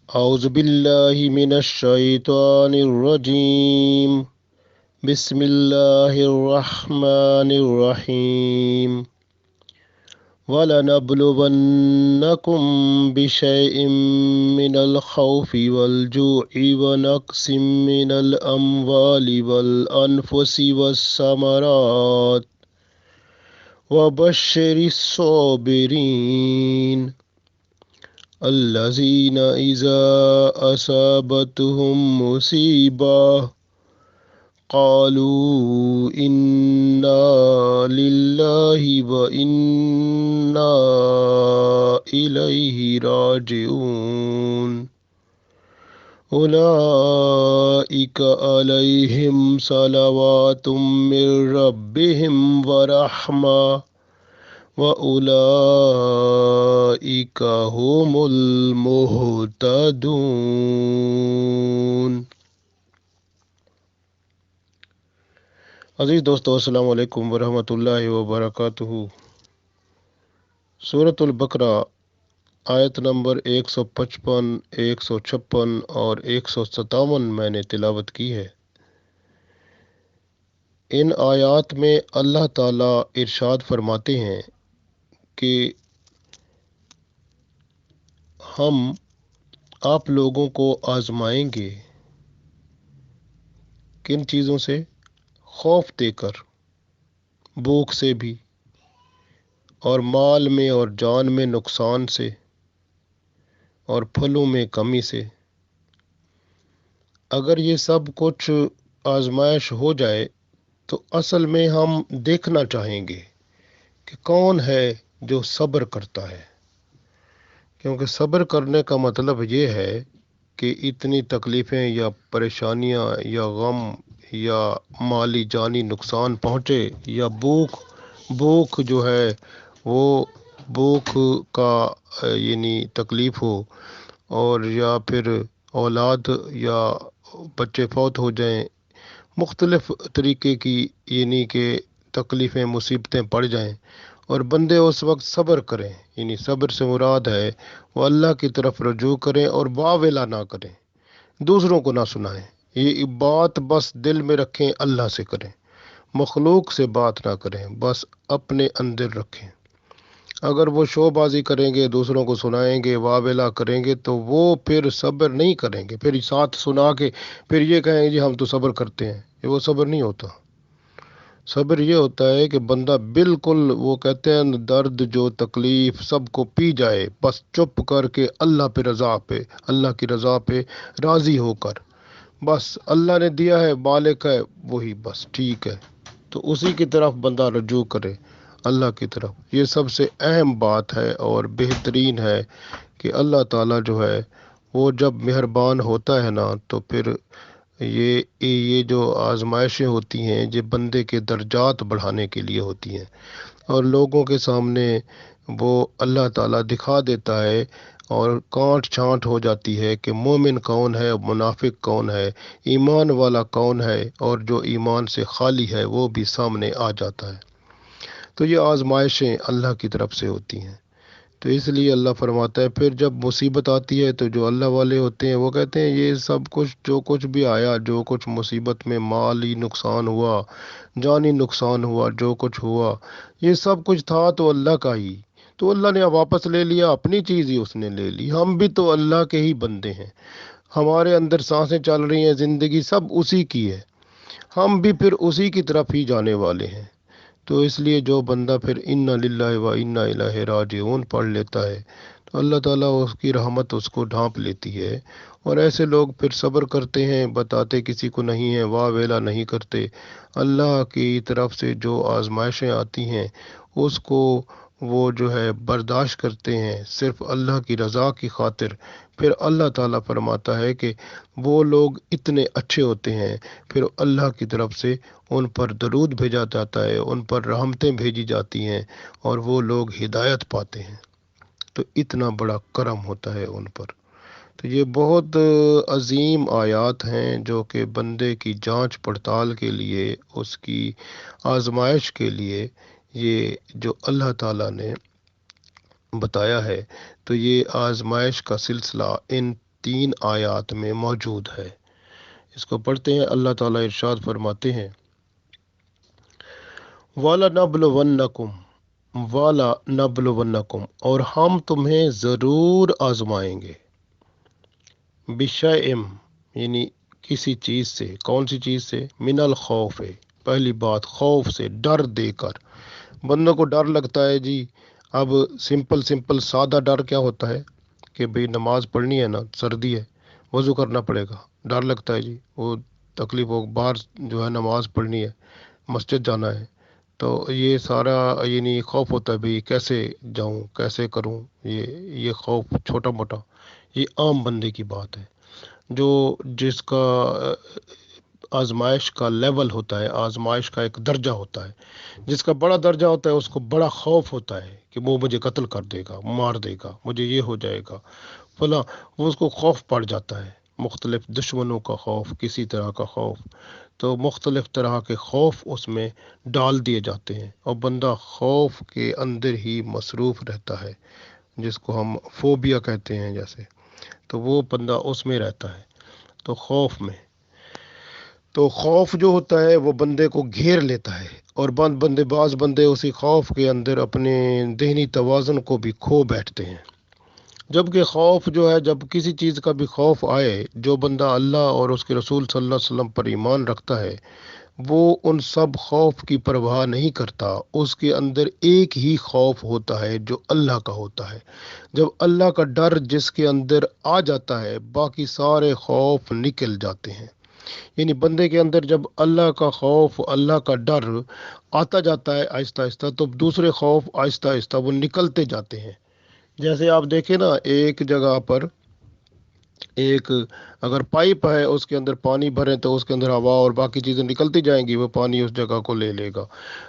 اعوذ باللہ من الشیطان الرجیم بسم اللہ الرحمن الرحیم وَلَنَبْلُوَنَّكُمْ بِشَيْءٍ مِّنَ الْخَوْفِ وَالْجُوعِ وَنَقْصٍ مِّنَ الْأَمْوَالِ وَالْأَنفُسِ وَالثَّمَرَاتِ وَبَشِّرِ الصَّابِرِينَ الَّذِينَ إِذَا أَصَابَتْهُم مُّصِيبَةٌ قالوا إنا لله وإنا إليه راجعون أولئك عليهم صلوات من ربهم ورحمة وأولئك هم المهتدون۔ عزیز دوستو، السلام علیکم ورحمۃ اللہ وبرکاتہ۔ سورۃ البقرہ آیت نمبر 155، 156 اور 157 میں نے تلاوت کی ہے۔ ان آیات میں اللہ تعالیٰ ارشاد فرماتے ہیں کہ ہم آپ لوگوں کو آزمائیں گے۔ کن چیزوں سے؟ خوف دے کر، بھوک سے بھی، اور مال میں اور جان میں نقصان سے، اور پھلوں میں کمی سے۔ اگر یہ سب کچھ آزمائش ہو جائے تو اصل میں ہم دیکھنا چاہیں گے کہ کون ہے جو صبر کرتا ہے، کیونکہ صبر کرنے کا مطلب یہ ہے کہ اتنی تکلیفیں یا پریشانیاں یا غم یا مالی جانی نقصان پہنچے یا بھوک جو ہے وہ بھوک کا یعنی تکلیف ہو، اور یا پھر اولاد یا بچے فوت ہو جائیں، مختلف طریقے کی یعنی کہ تکلیفیں مصیبتیں پڑ جائیں، اور بندے اس وقت صبر کریں۔ یعنی صبر سے مراد ہے وہ اللہ کی طرف رجوع کریں اور واویلا نہ کریں، دوسروں کو نہ سنائیں۔ یہ بات بس دل میں رکھیں، اللہ سے کریں، مخلوق سے بات نہ کریں، بس اپنے اندر رکھیں۔ اگر وہ شو بازی کریں گے، دوسروں کو سنائیں گے، واویلا کریں گے، تو وہ پھر صبر نہیں کریں گے۔ پھر ساتھ سنا کے پھر یہ کہیں گے جی ہم تو صبر کرتے ہیں، یہ وہ صبر نہیں ہوتا۔ صبر یہ ہوتا ہے کہ بندہ بالکل، وہ کہتے ہیں درد جو تکلیف سب کو پی جائے، بس چپ کر کے اللہ کی رضا پہ راضی ہو کر، بس اللہ نے دیا ہے، مالک ہے وہی، بس ٹھیک ہے، تو اسی کی طرف بندہ رجوع کرے، اللہ کی طرف۔ یہ سب سے اہم بات ہے اور بہترین ہے کہ اللہ تعالیٰ جو ہے وہ جب مہربان ہوتا ہے نا، تو پھر یہ جو آزمائشیں ہوتی ہیں یہ بندے کے درجات بڑھانے کے لیے ہوتی ہیں، اور لوگوں کے سامنے وہ اللہ تعالیٰ دکھا دیتا ہے، اور کانٹ چھانٹ ہو جاتی ہے کہ مومن کون ہے، منافق کون ہے، ایمان والا کون ہے، اور جو ایمان سے خالی ہے وہ بھی سامنے آ جاتا ہے۔ تو یہ آزمائشیں اللہ کی طرف سے ہوتی ہیں۔ تو اس لیے اللہ فرماتا ہے پھر جب مصیبت آتی ہے تو جو اللہ والے ہوتے ہیں وہ کہتے ہیں یہ سب کچھ جو کچھ بھی آیا، جو کچھ مصیبت میں مالی نقصان ہوا، جانی نقصان ہوا، جو کچھ ہوا، یہ سب کچھ تھا تو اللہ کا ہی، تو اللہ نے واپس لے لیا، اپنی چیز ہی اس نے لے لی۔ ہم بھی تو اللہ کے ہی بندے ہیں، ہمارے اندر سانسیں چل رہی ہیں، زندگی سب اسی کی ہے، ہم بھی پھر اسی کی طرف ہی جانے والے ہیں۔ تو اس لیے جو بندہ پھر انا للہ و انا الیہ راجعون پڑھ لیتا ہے تو اللہ تعالیٰ اس کی رحمت اس کو ڈھانپ لیتی ہے، اور ایسے لوگ پھر صبر کرتے ہیں، بتاتے کسی کو نہیں ہیں، واہ ویلا نہیں کرتے۔ اللہ کی طرف سے جو آزمائشیں آتی ہیں اس کو وہ جو ہے برداشت کرتے ہیں صرف اللہ کی رضا کی خاطر۔ پھر اللہ تعالیٰ فرماتا ہے کہ وہ لوگ اتنے اچھے ہوتے ہیں، پھر اللہ کی طرف سے ان پر درود بھیجا جاتا ہے، ان پر رحمتیں بھیجی جاتی ہیں، اور وہ لوگ ہدایت پاتے ہیں۔ تو اتنا بڑا کرم ہوتا ہے ان پر۔ تو یہ بہت عظیم آیات ہیں جو کہ بندے کی جانچ پڑتال کے لیے، اس کی آزمائش کے لیے، یہ جو اللہ تعالیٰ نے بتایا ہے۔ تو یہ آزمائش کا سلسلہ ان 3 آیات میں موجود ہے۔ اس کو پڑھتے ہیں۔ اللہ تعالیٰ ارشاد فرماتے ہیں وَلَنَبْلُوَنَّكُمْ اور ہم تمہیں ضرور آزمائیں گے، بِشَیْءٍ یعنی کسی چیز سے۔ کون سی چیز سے؟ من الخوف، پہلی بات خوف سے، ڈر دے کر۔ بندوں کو ڈر لگتا ہے جی، اب سمپل سادہ ڈر کیا ہوتا ہے کہ بھئی نماز پڑھنی ہے نا، سردی ہے، وضو کرنا پڑے گا، ڈر لگتا ہے جی، وہ تکلیف ہو، باہر جو ہے نماز پڑھنی ہے، مسجد جانا ہے، تو یہ سارا یعنی خوف ہوتا ہے، بھئی کیسے جاؤں، کیسے کروں، یہ خوف چھوٹا موٹا، یہ عام بندے کی بات ہے۔ جو جس کا آزمائش کا لیول ہوتا ہے، آزمائش کا ایک درجہ ہوتا ہے، جس کا بڑا درجہ ہوتا ہے اس کو بڑا خوف ہوتا ہے کہ وہ مجھے قتل کر دے گا، مار دے گا، مجھے یہ ہو جائے گا فلاں، وہ اس کو خوف پڑ جاتا ہے، مختلف دشمنوں کا خوف، کسی طرح کا خوف، تو مختلف طرح کے خوف اس میں ڈال دیے جاتے ہیں، اور بندہ خوف کے اندر ہی مصروف رہتا ہے، جس کو ہم فوبیا کہتے ہیں جیسے، تو وہ بندہ اس میں رہتا ہے، تو خوف میں، تو خوف جو ہوتا ہے وہ بندے کو گھیر لیتا ہے، اور بعض بندے اسی خوف کے اندر اپنے ذہنی توازن کو بھی کھو بیٹھتے ہیں۔ جبکہ خوف جو ہے، جب کسی چیز کا بھی خوف آئے، جو بندہ اللہ اور اس کے رسول صلی اللہ علیہ وسلم پر ایمان رکھتا ہے، وہ ان سب خوف کی پرواہ نہیں کرتا، اس کے اندر ایک ہی خوف ہوتا ہے جو اللہ کا ہوتا ہے۔ جب اللہ کا ڈر جس کے اندر آ جاتا ہے، باقی سارے خوف نکل جاتے ہیں۔ یعنی بندے کے اندر جب اللہ کا خوف، اللہ کا ڈر آتا جاتا ہے آہستہ آہستہ، تو دوسرے خوف آہستہ آہستہ وہ نکلتے جاتے ہیں۔ جیسے آپ دیکھیں نا، ایک جگہ پر ایک اگر پائپ ہے، اس کے اندر پانی بھریں تو اس کے اندر ہوا اور باقی چیزیں نکلتی جائیں گی، وہ پانی اس جگہ کو لے لے گا،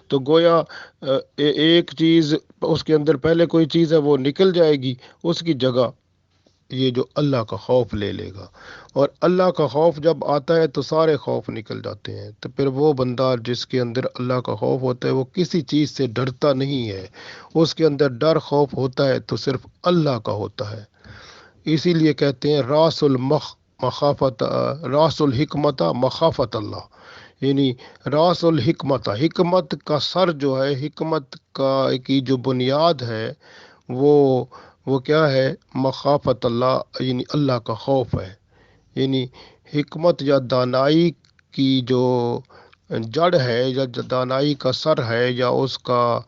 تو گویا ایک چیز اس کے اندر پہلے کوئی چیز ہے وہ نکل جائے گی، اس کی جگہ یہ جو اللہ کا خوف لے لے گا، اور اللہ کا خوف جب آتا ہے تو سارے خوف نکل جاتے ہیں۔ تو پھر وہ بندہ جس کے اندر اللہ کا خوف ہوتا ہے وہ کسی چیز سے ڈرتا نہیں ہے، اس کے اندر ڈر خوف ہوتا ہے تو صرف اللہ کا ہوتا ہے۔ اسی لیے کہتے ہیں راس الحکمت مخافت اللہ، یعنی راس الحکمت، حکمت کا سر جو ہے، حکمت کی جو بنیاد ہے، وہ کیا ہے؟ مخافت اللہ، یعنی اللہ کا خوف ہے۔ یعنی حکمت یا دانائی کی جو جڑ ہے، یا دانائی کا سر ہے، یا اس کا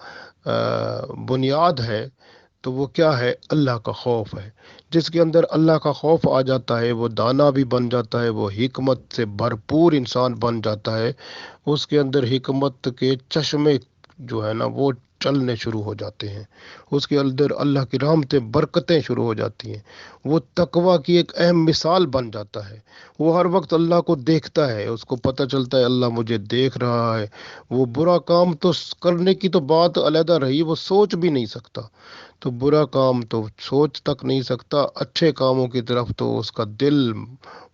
بنیاد ہے، تو وہ کیا ہے؟ اللہ کا خوف ہے۔ جس کے اندر اللہ کا خوف آ جاتا ہے وہ دانا بھی بن جاتا ہے، وہ حکمت سے بھرپور انسان بن جاتا ہے، اس کے اندر حکمت کے چشمے جو ہے نا وہ چلنے شروع ہو جاتے ہیں، اس کے اندر اللہ کی رحمتیں، برکتیں شروع ہو جاتی ہیں، وہ تقوی کی ایک اہم مثال بن جاتا ہے، وہ ہر وقت اللہ کو دیکھتا ہے، اس کو پتہ چلتا ہے اللہ مجھے دیکھ رہا ہے، وہ برا کام تو کرنے کی تو بات علیحدہ رہی، وہ سوچ بھی نہیں سکتا، تو برا کام تو سوچ تک نہیں سکتا، اچھے کاموں کی طرف تو اس کا دل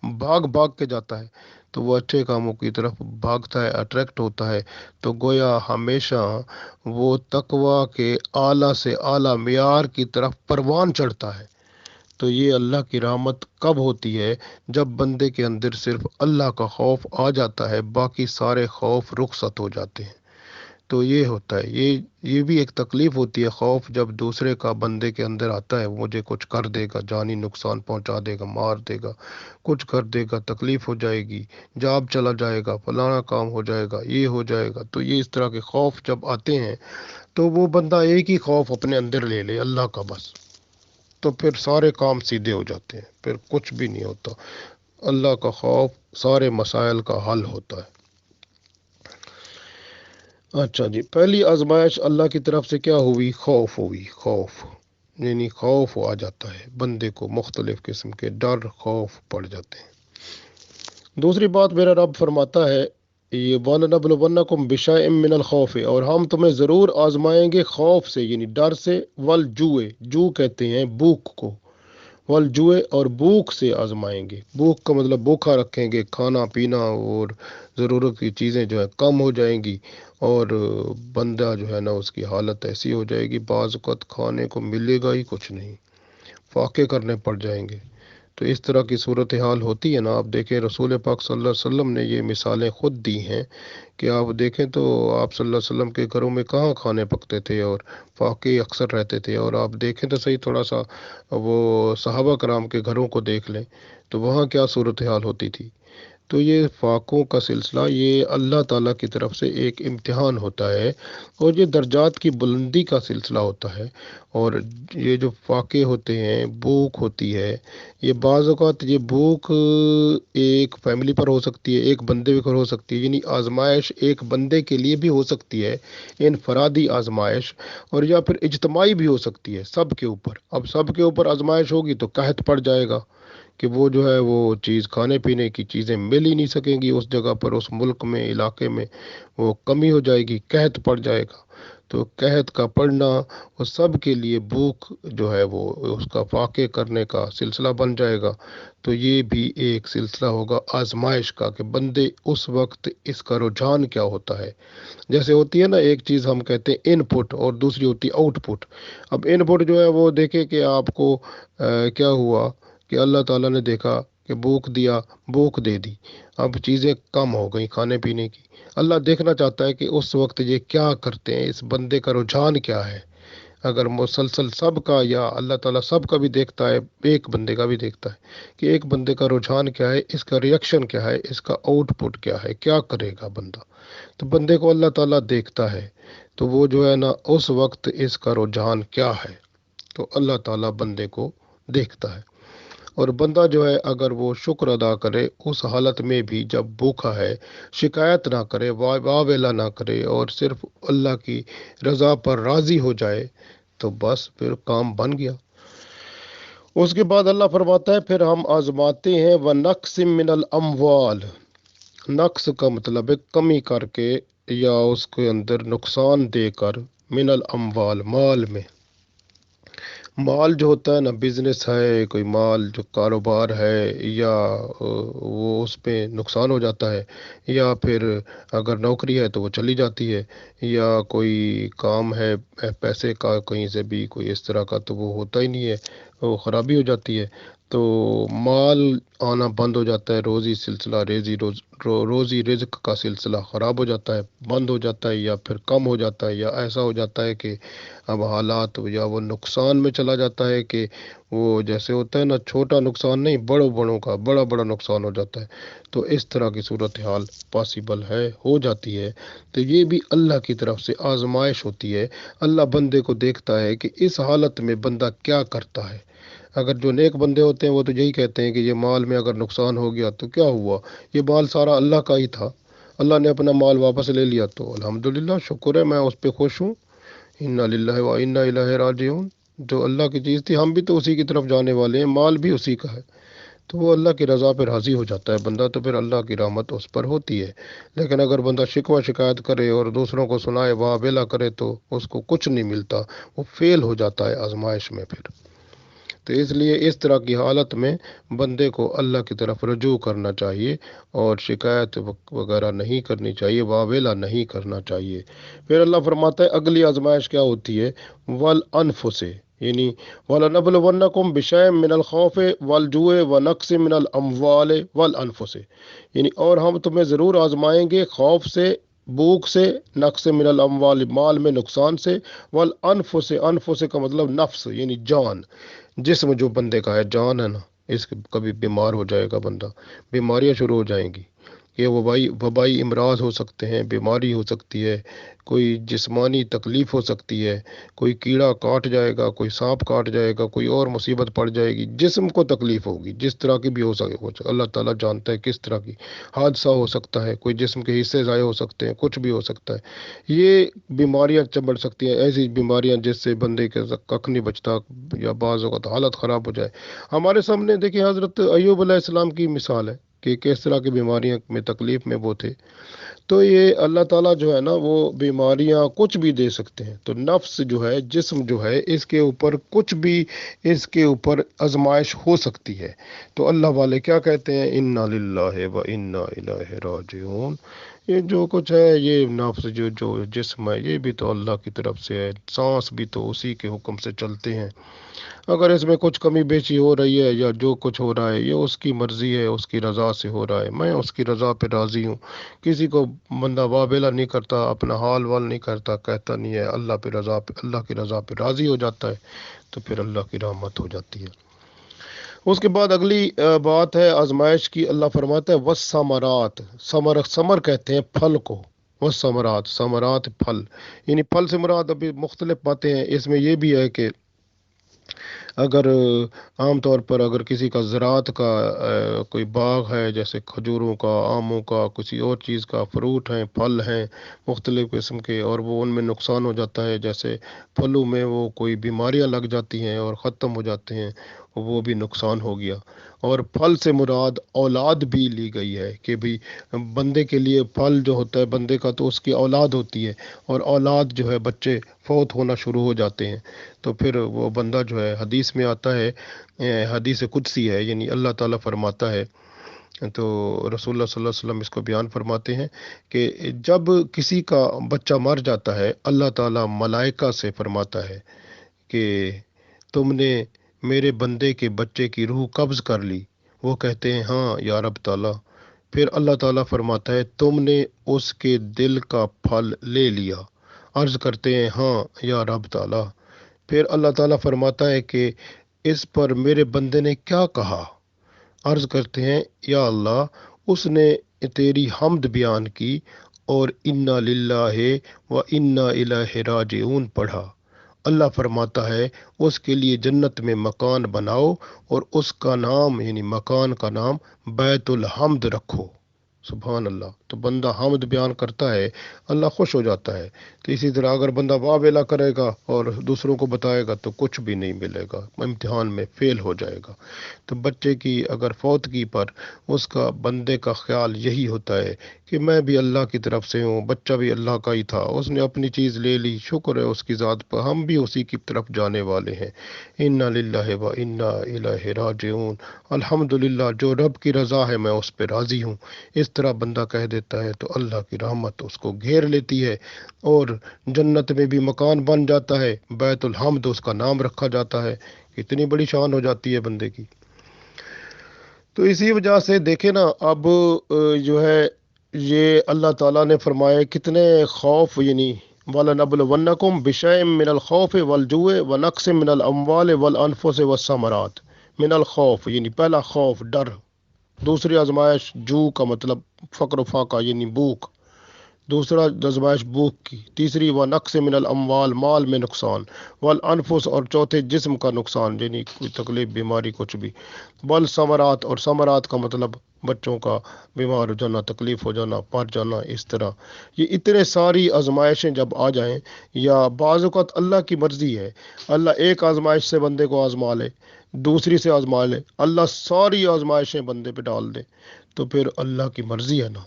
بھاگ کے جاتا ہے، تو وہ اچھے کاموں کی طرف بھاگتا ہے، اٹریکٹ ہوتا ہے، تو گویا ہمیشہ وہ تقوی کے اعلیٰ سے اعلیٰ معیار کی طرف پروان چڑھتا ہے۔ تو یہ اللہ کی رحمت کب ہوتی ہے؟ جب بندے کے اندر صرف اللہ کا خوف آ جاتا ہے، باقی سارے خوف رخصت ہو جاتے ہیں۔ تو یہ ہوتا ہے، یہ بھی ایک تکلیف ہوتی ہے، خوف جب دوسرے کا بندے کے اندر آتا ہے، وہ مجھے کچھ کر دے گا، جانی نقصان پہنچا دے گا، مار دے گا، کچھ کر دے گا، تکلیف ہو جائے گی، جاب چلا جائے گا، فلانا کام ہو جائے گا، یہ ہو جائے گا، تو یہ اس طرح کے خوف جب آتے ہیں تو وہ بندہ ایک ہی خوف اپنے اندر لے لے، اللہ کا بس، تو پھر سارے کام سیدھے ہو جاتے ہیں، پھر کچھ بھی نہیں ہوتا، اللہ کا خوف سارے مسائل کا حل ہوتا ہے۔ اچھا جی، پہلی آزمائش اللہ کی طرف سے کیا ہوئی؟ خوف ہوئی، خوف، یعنی خوف آ جاتا ہے بندے کو، مختلف قسم کے ڈر، خوف پڑ جاتے ہیں۔ دوسری بات میرا رب فرماتا ہے، یہ وَلَنَبْلُوَنَّكُمْ بِشَيْءٍ مِّنَ الْخَوْفِ اور ہم تمہیں ضرور آزمائیں گے خوف سے، یعنی ڈر سے، والجوع، جو کہتے ہیں بھوک کو، والجوع اور بھوک سے آزمائیں گے، بھوک کا مطلب بھوکا رکھیں گے، کھانا پینا اور ضرورت کی چیزیں جو ہے کم ہو جائیں گی، اور بندہ جو ہے نا اس کی حالت ایسی ہو جائے گی، بعض اوقات کھانے کو ملے گا ہی کچھ نہیں، فاقے کرنے پڑ جائیں گے، تو اس طرح کی صورتحال ہوتی ہے نا. آپ دیکھیں رسول پاک صلی اللہ علیہ وسلم نے یہ مثالیں خود دی ہیں کہ آپ دیکھیں تو آپ صلی اللہ علیہ وسلم کے گھروں میں کہاں کھانے پکتے تھے اور فاقے اکثر رہتے تھے. اور آپ دیکھیں تو صحیح تھوڑا سا وہ صحابہ کرام کے گھروں کو دیکھ لیں تو وہاں کیا صورتحال ہوتی تھی. تو یہ فاقوں کا سلسلہ یہ اللہ تعالیٰ کی طرف سے ایک امتحان ہوتا ہے اور یہ درجات کی بلندی کا سلسلہ ہوتا ہے. اور یہ جو فاقے ہوتے ہیں، بھوک ہوتی ہے، یہ بعض اوقات یہ بھوک ایک فیملی پر ہو سکتی ہے، ایک بندے پر ہو سکتی ہے، یعنی آزمائش ایک بندے کے لیے بھی ہو سکتی ہے، انفرادی آزمائش، اور یا پھر اجتماعی بھی ہو سکتی ہے سب کے اوپر. اب سب کے اوپر آزمائش ہوگی تو قحط پڑ جائے گا کہ وہ جو ہے وہ چیز کھانے پینے کی چیزیں مل ہی نہیں سکیں گی اس جگہ پر، اس ملک میں، علاقے میں وہ کمی ہو جائے گی، قحط پڑ جائے گا. تو قحط کا پڑنا وہ سب کے لیے بھوک جو ہے وہ اس کا فاقے کرنے کا سلسلہ بن جائے گا. تو یہ بھی ایک سلسلہ ہوگا آزمائش کا کہ بندے اس وقت اس کا رجحان کیا ہوتا ہے. جیسے ہوتی ہے نا ایک چیز ہم کہتے ہیں ان پٹ اور دوسری ہوتی ہے آؤٹ پٹ. اب ان پٹ جو ہے وہ دیکھے کہ آپ کو کیا ہوا کہ اللہ تعالیٰ نے دیکھا کہ بھوک دیا، بھوک دے دی، اب چیزیں کم ہو گئی کھانے پینے کی. اللہ دیکھنا چاہتا ہے کہ اس وقت یہ کیا کرتے ہیں، اس بندے کا رجحان کیا ہے. اگر مسلسل سب کا، یا اللہ تعالیٰ سب کا بھی دیکھتا ہے، ایک بندے کا بھی دیکھتا ہے کہ ایک بندے کا رجحان کیا ہے، اس کا ریئیکشن کیا ہے، اس کا آؤٹ پٹ کیا ہے، کیا کرے گا بندہ. تو بندے کو اللہ تعالیٰ دیکھتا ہے تو وہ جو ہے نا اس وقت اس کا رجحان کیا ہے، تو اللہ تعالیٰ بندے کو دیکھتا ہے. اور بندہ جو ہے اگر وہ شکر ادا کرے اس حالت میں بھی جب بھوکا ہے، شکایت نہ کرے، واویلا نہ کرے، اور صرف اللہ کی رضا پر راضی ہو جائے، تو بس پھر کام بن گیا. اس کے بعد اللہ فرماتا ہے پھر ہم آزماتے ہیں وَنَقْسٍ مِّنَ الْأَمْوَالِ. نقص کا مطلب ہے کمی کر کے یا اس کے اندر نقصان دے کر، من الاموال مال میں. مال جو ہوتا ہے نا، بزنس ہے، کوئی مال جو کاروبار ہے، یا وہ اس پہ نقصان ہو جاتا ہے، یا پھر اگر نوکری ہے تو وہ چلی جاتی ہے، یا کوئی کام ہے پیسے کا کہیں سے بھی کوئی اس طرح کا تو وہ ہوتا ہی نہیں ہے، وہ خرابی ہو جاتی ہے. تو مال آنا بند ہو جاتا ہے، روزی سلسلہ روزی رزق کا سلسلہ خراب ہو جاتا ہے، بند ہو جاتا ہے، یا پھر کم ہو جاتا ہے، یا ایسا ہو جاتا ہے کہ اب حالات یا وہ نقصان میں چلا جاتا ہے کہ وہ جیسے ہوتا ہے نا چھوٹا نقصان نہیں، بڑوں کا بڑا بڑا نقصان ہو جاتا ہے. تو اس طرح کی صورتحال پاسبل ہے، ہو جاتی ہے. تو یہ بھی اللہ کی طرف سے آزمائش ہوتی ہے. اللہ بندے کو دیکھتا ہے کہ اس حالت میں بندہ کیا کرتا ہے. اگر جو نیک بندے ہوتے ہیں وہ تو یہی کہتے ہیں کہ یہ مال میں اگر نقصان ہو گیا تو کیا ہوا، یہ مال سارا اللہ کا ہی تھا، اللہ نے اپنا مال واپس لے لیا تو الحمدللہ شکر ہے، میں اس پہ خوش ہوں. انا للہ و انا الیہ راجعون. جو اللہ کی چیز تھی ہم بھی تو اسی کی طرف جانے والے ہیں، مال بھی اسی کا ہے. تو وہ اللہ کی رضا پہ راضی ہو جاتا ہے بندہ، تو پھر اللہ کی رحمت اس پر ہوتی ہے. لیکن اگر بندہ شکوہ شکایت کرے اور دوسروں کو سنائے، واہ ویلا کرے، تو اس کو کچھ نہیں ملتا، وہ فیل ہو جاتا ہے آزمائش میں پھر. تو اس لیے اس طرح کی حالت میں بندے کو اللہ کی طرف رجوع کرنا چاہیے اور شکایت وغیرہ نہیں کرنی چاہیے، واویلا نہیں کرنا چاہیے. پھر اللہ فرماتا ہے اگلی آزمائش کیا ہوتی ہے، والانفس، یعنی وَلَنَبْلُوَنَّكُمْ بِشَيْءٍ مِّنَ الْخَوْفِ وَالْجُوعِ وَنَقْصٍ مِّنَ الْأَمْوَالِ وَالْأَنفُسِ، یعنی اور ہم تمہیں ضرور آزمائیں گے خوف سے، بھوک سے، نقص من الاموال مال میں نقصان سے، والانفس، انفس کا مطلب نفس یعنی جان، جسم جو بندے کا ہے، جان ہے نا، اس کبھی بیمار ہو جائے گا بندہ، بیماریاں شروع ہو جائیں گی، یہ وبائی امراض ہو سکتے ہیں، بیماری ہو سکتی ہے، کوئی جسمانی تکلیف ہو سکتی ہے، کوئی کیڑا کاٹ جائے گا، کوئی سانپ کاٹ جائے گا، کوئی اور مصیبت پڑ جائے گی، جسم کو تکلیف ہوگی، جس طرح کی بھی ہو سکے، اللہ تعالیٰ جانتا ہے کس طرح کی حادثہ ہو سکتا ہے، کوئی جسم کے حصے ضائع ہو سکتے ہیں، کچھ بھی ہو سکتا ہے. یہ بیماریاں چمڑ سکتی ہیں، ایسی بیماریاں جس سے بندے کے ککھ نہیں بچتا، یا بعض اوقات حالت خراب ہو جائے. ہمارے سامنے دیکھیں حضرت ایوب علیہ السلام کی مثال ہے کہ کس طرح کی بیماریاں میں تکلیف میں وہ تھے. تو یہ اللہ تعالیٰ جو ہے نا وہ بیماریاں کچھ بھی دے سکتے ہیں. تو نفس جو ہے، جسم جو ہے، اس کے اوپر کچھ بھی، اس کے اوپر آزمائش ہو سکتی ہے. تو اللہ والے کیا کہتے ہیں، انا للہ و انا الیہ راجعون. یہ جو کچھ ہے یہ نفس جو جو جسم ہے یہ بھی تو اللہ کی طرف سے ہے، سانس بھی تو اسی کے حکم سے چلتے ہیں۔ اگر اس میں کچھ کمی بیشی ہو رہی ہے یا جو کچھ ہو رہا ہے یہ اس کی مرضی ہے، اس کی رضا سے ہو رہا ہے، میں اس کی رضا پہ راضی ہوں۔ کسی کو بندہ وابلہ نہیں کرتا، اپنا حال وال نہیں کرتا، کہتا نہیں ہے اللہ پہ رضا پہ، اللہ کی رضا پہ راضی ہو جاتا ہے، تو پھر اللہ کی رحمت ہو جاتی ہے۔ اس کے بعد اگلی بات ہے آزمائش کی۔ اللہ فرماتا ہے وَالثَّمَرَاتِ، ثمر کہتے ہیں پھل کو، وَالثَّمَرَاتِ، ثمرات پھل، یعنی پھل سے مراد ابھی مختلف باتیں ہیں، اس میں یہ بھی ہے کہ اگر عام طور پر اگر کسی کا زراعت کا کوئی باغ ہے، جیسے کھجوروں کا، آموں کا، کسی اور چیز کا، فروٹ ہیں، پھل ہیں مختلف قسم کے، اور وہ ان میں نقصان ہو جاتا ہے، جیسے پھلوں میں وہ کوئی بیماریاں لگ جاتی ہیں اور ختم ہو جاتے ہیں، وہ بھی نقصان ہو گیا۔ اور پھل سے مراد اولاد بھی لی گئی ہے کہ بھی بندے کے لیے پھل جو ہوتا ہے بندے کا تو اس کی اولاد ہوتی ہے، اور اولاد جو ہے بچے فوت ہونا شروع ہو جاتے ہیں، تو پھر وہ بندہ جو ہے حدیث میں آتا ہے، حدیث قدسی ہے، یعنی اللہ تعالیٰ فرماتا ہے، تو رسول اللہ صلی اللہ علیہ وسلم اس کو بیان فرماتے ہیں کہ جب کسی کا بچہ مر جاتا ہے اللہ تعالیٰ ملائکہ سے فرماتا ہے کہ تم نے میرے بندے کے بچے کی روح قبض کر لی، وہ کہتے ہیں ہاں یا رب تعالیٰ، پھر اللہ تعالیٰ فرماتا ہے تم نے اس کے دل کا پھل لے لیا، عرض کرتے ہیں ہاں یا رب تعالیٰ، پھر اللہ تعالیٰ فرماتا ہے کہ اس پر میرے بندے نے کیا کہا، عرض کرتے ہیں یا اللہ اس نے تیری حمد بیان کی اور انا للہ و انا الیہ راجعون پڑھا۔ اللہ فرماتا ہے اس کے لیے جنت میں مکان بناؤ اور اس کا نام یعنی مکان کا نام بیت الحمد رکھو۔ سبحان اللہ، تو بندہ حمد بیان کرتا ہے اللہ خوش ہو جاتا ہے۔ تو اسی طرح اگر بندہ واہ ویلا کرے گا اور دوسروں کو بتائے گا تو کچھ بھی نہیں ملے گا، امتحان میں فیل ہو جائے گا۔ تو بچے کی اگر فوتگی پر اس کا بندے کا خیال یہی ہوتا ہے کہ میں بھی اللہ کی طرف سے ہوں، بچہ بھی اللہ کا ہی تھا، اس نے اپنی چیز لے لی، شکر ہے اس کی ذات پر، ہم بھی اسی کی طرف جانے والے ہیں، انا للہ و انا الیہ راجعون، الحمدللہ جو رب کی رضا ہے میں اس پہ راضی ہوں، اس طرح بندہ کہہ دیتا ہے تو اللہ کی رحمت اس کو گھیر لیتی ہے، اور جنت میں بھی مکان بن جاتا ہے، بیت الحمد اس کا نام رکھا جاتا ہے، کتنی بڑی شان ہو جاتی ہے بندے کی۔ تو اسی وجہ سے دیکھیں نا اب جو ہے یہ اللہ تعالیٰ نے فرمایا کتنے خوف، یعنی وَلَنَبْلُوَنَّكُمْ بِشَيْءٍ مِّنَ الْخَوْفِ وَالْجُوعِ وَنَقْصٍ مِّنَ الْأَمْوَالِ وَالْأَنفُسِ وَالثَّمَرَاتِ، من الخوف یعنی پہلا خوف ڈر، دوسری آزمائش جو کا مطلب فقر و فاقہ یعنی بھوک، دوسرا آزمائش بھوک کی، تیسری وہ نقص من الاموال مال میں نقصان، والانفس اور چوتھے جسم کا نقصان یعنی کوئی تکلیف بیماری کچھ بھی، والثمرات اور ثمرات کا مطلب بچوں کا بیمار ہو جانا، تکلیف ہو جانا، مر جانا، اس طرح یہ اتنے ساری آزمائشیں جب آ جائیں، یا بعض اوقات اللہ کی مرضی ہے اللہ ایک آزمائش سے بندے کو آزما لے، دوسری سے آزما لے، اللہ ساری آزمائشیں بندے پہ ڈال دے، تو پھر اللہ کی مرضی ہے نا۔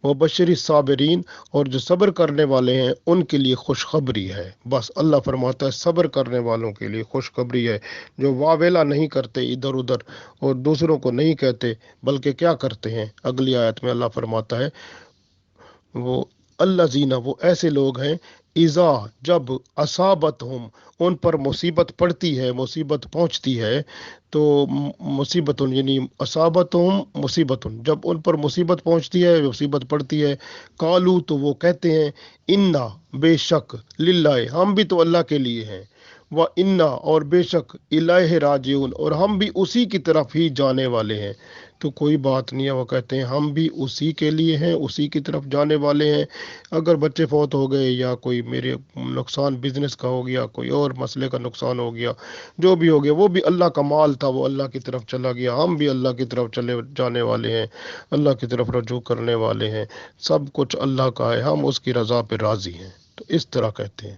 وہ بشری صابرین اور جو صبر کرنے والے ہیں ان کے لیے خوشخبری ہے، بس اللہ فرماتا ہے صبر کرنے والوں کے لیے خوشخبری ہے، جو واویلا نہیں کرتے ادھر ادھر اور دوسروں کو نہیں کہتے، بلکہ کیا کرتے ہیں، اگلی آیت میں اللہ فرماتا ہے وہ اللہ زینہ وہ ایسے لوگ ہیں اذا جب اصابت ہم ان پر مصیبت پڑتی ہے، مصیبت پہنچتی ہے، تو مصیبت یعنی اصابت ہم مصیبت جب ان پر مصیبت پہنچتی ہے، مصیبت پڑتی ہے، قالو تو وہ کہتے ہیں انا بے شک للہ ہم بھی تو اللہ کے لیے ہیں، و انا اور بے شک الہ راجعون اور ہم بھی اسی کی طرف ہی جانے والے ہیں۔ تو کوئی بات نہیں ہے، وہ کہتے ہیں ہم بھی اسی کے لیے ہیں، اسی کی طرف جانے والے ہیں، اگر بچے فوت ہو گئے یا کوئی میرے نقصان بزنس کا ہو گیا، کوئی اور مسئلے کا نقصان ہو گیا، جو بھی ہو گیا وہ بھی اللہ کا مال تھا، وہ اللہ کی طرف چلا گیا، ہم بھی اللہ کی طرف چلے جانے والے ہیں، اللہ کی طرف رجوع کرنے والے ہیں، سب کچھ اللہ کا ہے، ہم اس کی رضا پہ راضی ہیں، تو اس طرح کہتے ہیں۔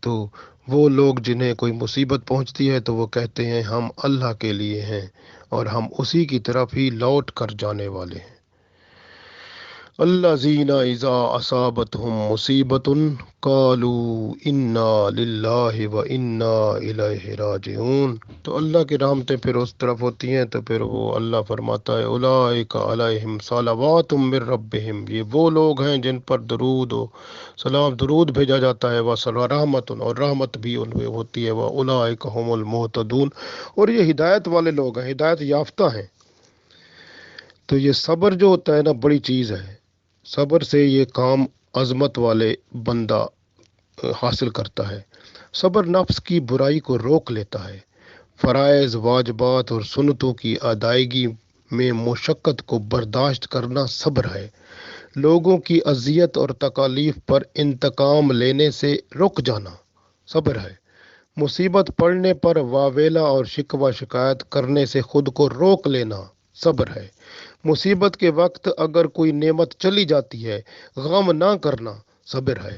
تو وہ لوگ جنہیں کوئی مصیبت پہنچتی ہے تو وہ کہتے ہیں ہم اللہ کے لیے ہیں اور ہم اسی کی طرف ہی لوٹ کر جانے والے ہیں۔ الذین اذا اصابتهم مصیبت قالوا انا للہ و انا الیہ راجعون۔ تو اللہ کی رحمتیں پھر اس طرف ہوتی ہیں تو پھر وہ اللہ فرماتا ہے اولئک علیہم صلوات من ربہم، یہ وہ لوگ ہیں جن پر درود و سلام درود بھیجا جاتا ہے، وہ رحمت اور رحمت بھی ان پہ ہوتی ہے، وہ اولئک هم المہتدون، اور یہ ہدایت والے لوگ ہیں، ہدایت یافتہ ہیں۔ تو یہ صبر جو ہوتا ہے نا بڑی چیز ہے، صبر سے یہ کام عظمت والے بندہ حاصل کرتا ہے۔ صبر نفس کی برائی کو روک لیتا ہے، فرائض واجبات اور سنتوں کی ادائیگی میں مشقت کو برداشت کرنا صبر ہے، لوگوں کی اذیت اور تکالیف پر انتقام لینے سے رک جانا صبر ہے، مصیبت پڑنے پر واویلا اور شکوہ شکایت کرنے سے خود کو روک لینا صبر ہے، مصیبت کے وقت اگر کوئی نعمت چلی جاتی ہے غم نہ کرنا صبر ہے۔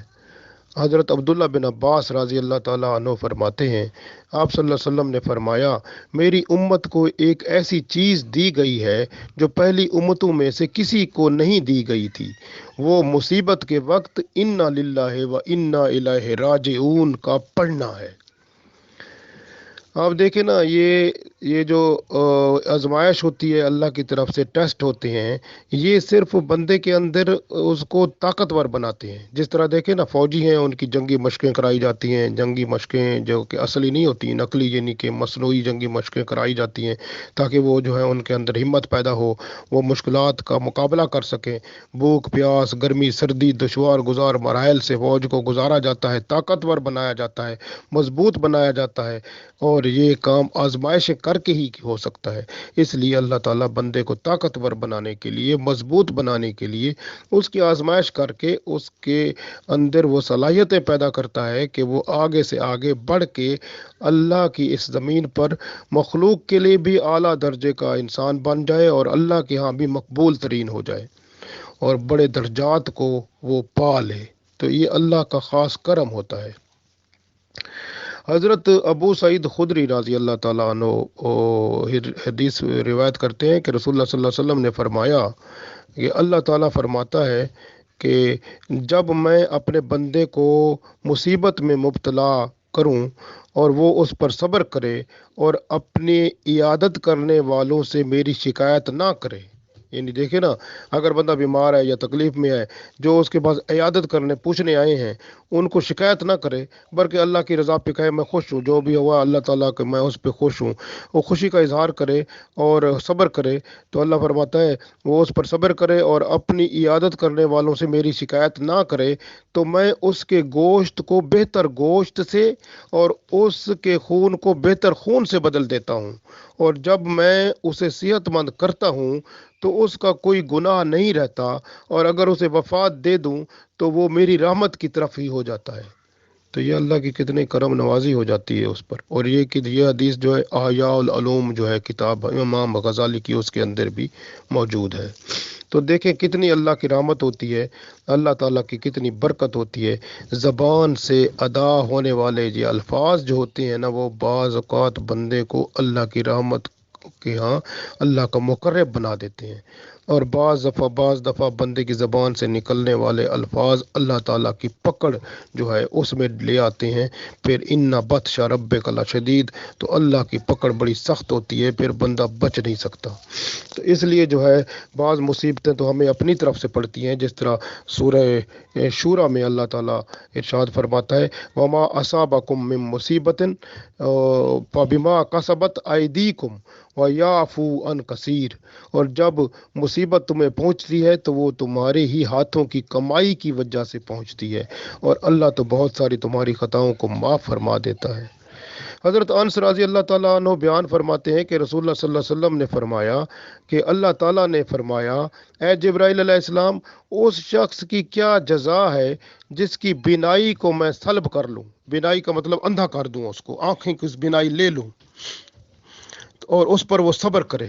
حضرت عبداللہ بن عباس رضی اللہ تعالیٰ عنہ فرماتے ہیں، آپ صلی اللہ علیہ وسلم نے فرمایا میری امت کو ایک ایسی چیز دی گئی ہے جو پہلی امتوں میں سے کسی کو نہیں دی گئی تھی، وہ مصیبت کے وقت انا للہ و انا الیہ راجعون کا پڑھنا ہے۔ آپ دیکھیں نا یہ جو آزمائش ہوتی ہے اللہ کی طرف سے، ٹیسٹ ہوتے ہیں، یہ صرف بندے کے اندر اس کو طاقتور بناتے ہیں۔ جس طرح دیکھیں نا فوجی ہیں، ان کی جنگی مشقیں کرائی جاتی ہیں، جنگی مشقیں جو کہ اصلی نہیں ہوتی، نقلی یعنی کہ مصنوعی جنگی مشقیں کرائی جاتی ہیں تاکہ وہ جو ہے ان کے اندر ہمت پیدا ہو، وہ مشکلات کا مقابلہ کر سکیں۔ بھوک پیاس گرمی سردی دشوار گزار مراحل سے فوج کو گزارا جاتا ہے، طاقتور بنایا جاتا ہے، مضبوط بنایا جاتا ہے، اور یہ کام آزمائشیں کر کے ہی ہو سکتا ہے۔ اس لیے اللہ تعالیٰ بندے کو طاقتور بنانے کے لیے، مضبوط بنانے کے لیے اس کی آزمائش کر کے اس کے اندر وہ صلاحیتیں پیدا کرتا ہے کہ وہ آگے سے آگے بڑھ کے اللہ کی اس زمین پر مخلوق کے لیے بھی اعلیٰ درجے کا انسان بن جائے اور اللہ کے ہاں بھی مقبول ترین ہو جائے اور بڑے درجات کو وہ پا لے۔ تو یہ اللہ کا خاص کرم ہوتا ہے۔ حضرت ابو سعید خدری رضی اللہ تعالیٰ عنہ حدیث روایت کرتے ہیں کہ رسول اللہ صلی اللہ علیہ وسلم نے فرمایا کہ اللہ تعالیٰ فرماتا ہے کہ جب میں اپنے بندے کو مصیبت میں مبتلا کروں اور وہ اس پر صبر کرے اور اپنی عیادت کرنے والوں سے میری شکایت نہ کرے، یعنی دیکھیں نا اگر بندہ بیمار ہے یا تکلیف میں ہے، جو اس کے پاس عیادت کرنے پوچھنے آئے ہیں ان کو شکایت نہ کرے بلکہ اللہ کی رضا پہ کہے میں خوش ہوں، جو بھی ہوا اللہ تعالیٰ کہ میں اس پہ خوش ہوں، وہ خوشی کا اظہار کرے اور صبر کرے، تو اللہ فرماتا ہے وہ اس پر صبر کرے اور اپنی عیادت کرنے والوں سے میری شکایت نہ کرے تو میں اس کے گوشت کو بہتر گوشت سے اور اس کے خون کو بہتر خون سے بدل دیتا ہوں، اور جب میں اسے صحت مند کرتا ہوں تو اس کا کوئی گناہ نہیں رہتا، اور اگر اسے وفات دے دوں تو وہ میری رحمت کی طرف ہی ہو جاتا ہے۔ تو یہ اللہ کی کتنی کرم نوازی ہو جاتی ہے اس پر، اور یہ حدیث جو ہے احیاء العلوم جو ہے کتاب امام غزالی کی، اس کے اندر بھی موجود ہے۔ تو دیکھیں کتنی اللہ کی رحمت ہوتی ہے، اللہ تعالیٰ کی کتنی برکت ہوتی ہے۔ زبان سے ادا ہونے والے یہ الفاظ جو ہوتے ہیں نا، وہ بعض اوقات بندے کو اللہ کی رحمت کے ہاں اللہ کا مقرب بنا دیتے ہیں، اور بعض دفعہ بندے کی زبان سے نکلنے والے الفاظ اللہ تعالیٰ کی پکڑ جو ہے اس میں لے آتے ہیں، پھر ان بطش ربک لشدید، تو اللہ کی پکڑ بڑی سخت ہوتی ہے، پھر بندہ بچ نہیں سکتا۔ تو اس لیے جو ہے بعض مصیبتیں تو ہمیں اپنی طرف سے پڑتی ہیں، جس طرح سورہ شورى میں اللہ تعالیٰ ارشاد فرماتا ہے وما اصابکم من مصیبت فبما کسبت ایدیکم ویعفو عن کثیر، اور جب مصیبت تمہیں پہنچتی ہے تو وہ تمہارے ہی ہاتھوں کی کمائی کی وجہ سے پہنچتی ہے، اور اللہ تو بہت ساری تمہاری خطاؤں کو معاف فرما دیتا ہے۔ حضرت انس رضی اللہ تعالیٰ عنہ بیان فرماتے ہیں کہ رسول اللہ صلی اللہ علیہ وسلم نے فرمایا کہ اللہ تعالیٰ نے فرمایا اے جبرائیل علیہ السلام، اس شخص کی کیا جزا ہے جس کی بینائی کو میں سلب کر لوں، بینائی کا مطلب اندھا کر دوں، اس کو آنکھیں کی بینائی لے لوں اور اس پر وہ صبر کرے۔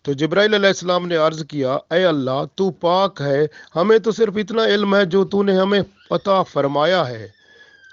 تو جبرائیل علیہ السلام نے عرض کیا اے اللہ تو پاک ہے، ہمیں تو صرف اتنا علم ہے جو تو نے ہمیں عطا فرمایا ہے،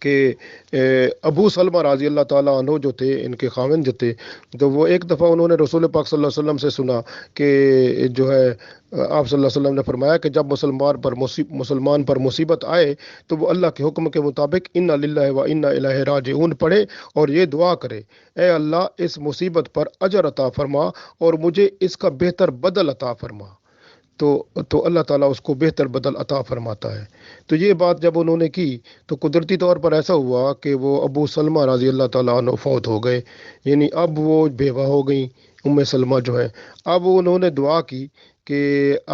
کہ ابو سلمہ رضی اللہ تعالیٰ عنہ جو تھے، ان کے خاوند جو تھے، تو وہ ایک دفعہ انہوں نے رسول پاک صلی اللہ علیہ وسلم سے سنا کہ جو ہے آپ صلی اللہ علیہ وسلم نے فرمایا کہ جب مسلمان پر مصیبت آئے تو وہ اللہ کے حکم کے مطابق انا للہ و انا الیہ راجعون پڑھے اور یہ دعا کرے، اے اللہ اس مصیبت پر اجر عطا فرما اور مجھے اس کا بہتر بدل عطا فرما، تو اللہ تعالیٰ اس کو بہتر بدل عطا فرماتا ہے۔ تو یہ بات جب انہوں نے کی تو قدرتی طور پر ایسا ہوا کہ وہ ابو سلمہ رضی اللہ تعالیٰ عنہ فوت ہو گئے، یعنی اب وہ بیوہ ہو گئیں ام سلمہ جو ہے۔ اب انہوں نے دعا کی کہ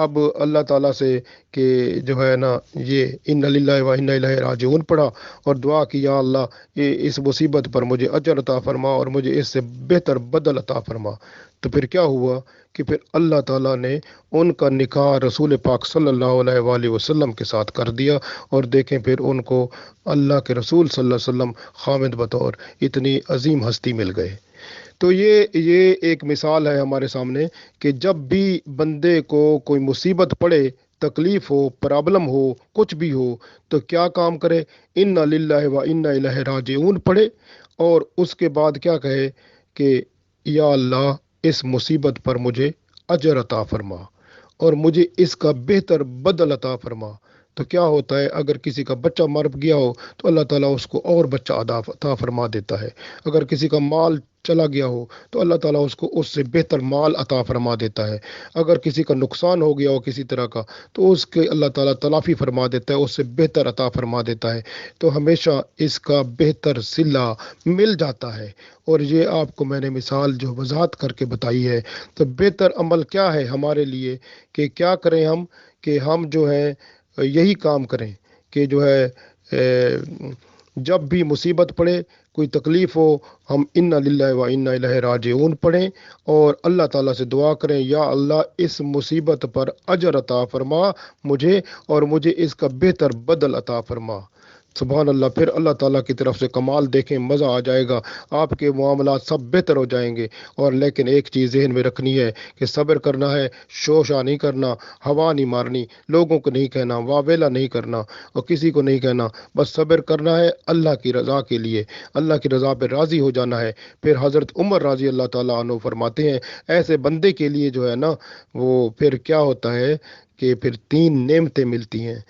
اب اللہ تعالیٰ سے کہ جو ہے نا یہ ان للہ و انا الیہ راجعون پڑھا اور دعا کی، یا اللہ یہ اس مصیبت پر مجھے اجر عطا فرما اور مجھے اس سے بہتر بدل عطا فرما۔ تو پھر کیا ہوا کہ پھر اللہ تعالیٰ نے ان کا نکاح رسول پاک صلی اللہ علیہ وآلہ وسلم کے ساتھ کر دیا، اور دیکھیں پھر ان کو اللہ کے رسول صلی اللہ علیہ وسلم خامد بطور اتنی عظیم ہستی مل گئے۔ تو یہ ایک مثال ہے ہمارے سامنے کہ جب بھی بندے کو کوئی مصیبت پڑے، تکلیف ہو، پرابلم ہو، کچھ بھی ہو، تو کیا کام کرے؟ انا للہ و انا الیہ راجعون پڑھے اور اس کے بعد کیا کہے کہ یا اللہ اس مصیبت پر مجھے اجر عطا فرما اور مجھے اس کا بہتر بدل عطا فرما۔ تو کیا ہوتا ہے، اگر کسی کا بچہ مر گیا ہو تو اللہ تعالیٰ اس کو اور بچہ عطا فرما دیتا ہے۔ اگر کسی کا مال چلا گیا ہو تو اللہ تعالیٰ اس کو اس سے بہتر مال عطا فرما دیتا ہے۔ اگر کسی کا نقصان ہو گیا ہو کسی طرح کا تو اس کے اللہ تعالیٰ تلافی فرما دیتا ہے، اس سے بہتر عطا فرما دیتا ہے۔ تو ہمیشہ اس کا بہتر صلہ مل جاتا ہے، اور یہ آپ کو میں نے مثال جو وضاحت کر کے بتائی ہے۔ تو بہتر عمل کیا ہے ہمارے لیے کہ کیا کریں ہم، کہ ہم جو ہے یہی کام کریں کہ جو ہے جب بھی مصیبت پڑے، کوئی تکلیف ہو، ہم انا للہ و انا الیہ راجعون پڑھیں اور اللہ تعالیٰ سے دعا کریں، یا اللہ اس مصیبت پر اجر عطا فرما مجھے اور مجھے اس کا بہتر بدل عطا فرما۔ سبحان اللہ، پھر اللہ تعالیٰ کی طرف سے کمال دیکھیں، مزہ آ جائے گا، آپ کے معاملات سب بہتر ہو جائیں گے۔ اور لیکن ایک چیز ذہن میں رکھنی ہے کہ صبر کرنا ہے، شوشہ نہیں کرنا، ہوا نہیں مارنی، لوگوں کو نہیں کہنا، واویلا نہیں کرنا اور کسی کو نہیں کہنا، بس صبر کرنا ہے اللہ کی رضا کے لیے، اللہ کی رضا پہ راضی ہو جانا ہے۔ پھر حضرت عمر رضی اللہ تعالیٰ عنہ فرماتے ہیں ایسے بندے کے لیے جو ہے نا وہ پھر کیا ہوتا ہے کہ پھر 3 نعمتیں ملتی ہیں۔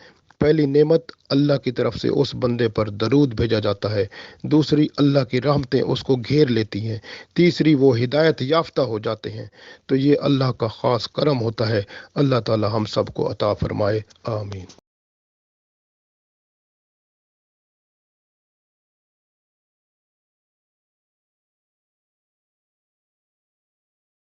پہلی نعمت، اللہ کی طرف سے اس بندے پر درود بھیجا جاتا ہے۔ دوسری، اللہ کی رحمتیں اس کو گھیر لیتی ہیں۔ تیسری، وہ ہدایت یافتہ ہو جاتے ہیں۔ تو یہ اللہ کا خاص کرم ہوتا ہے۔ اللہ تعالی ہم سب کو عطا فرمائے، آمین۔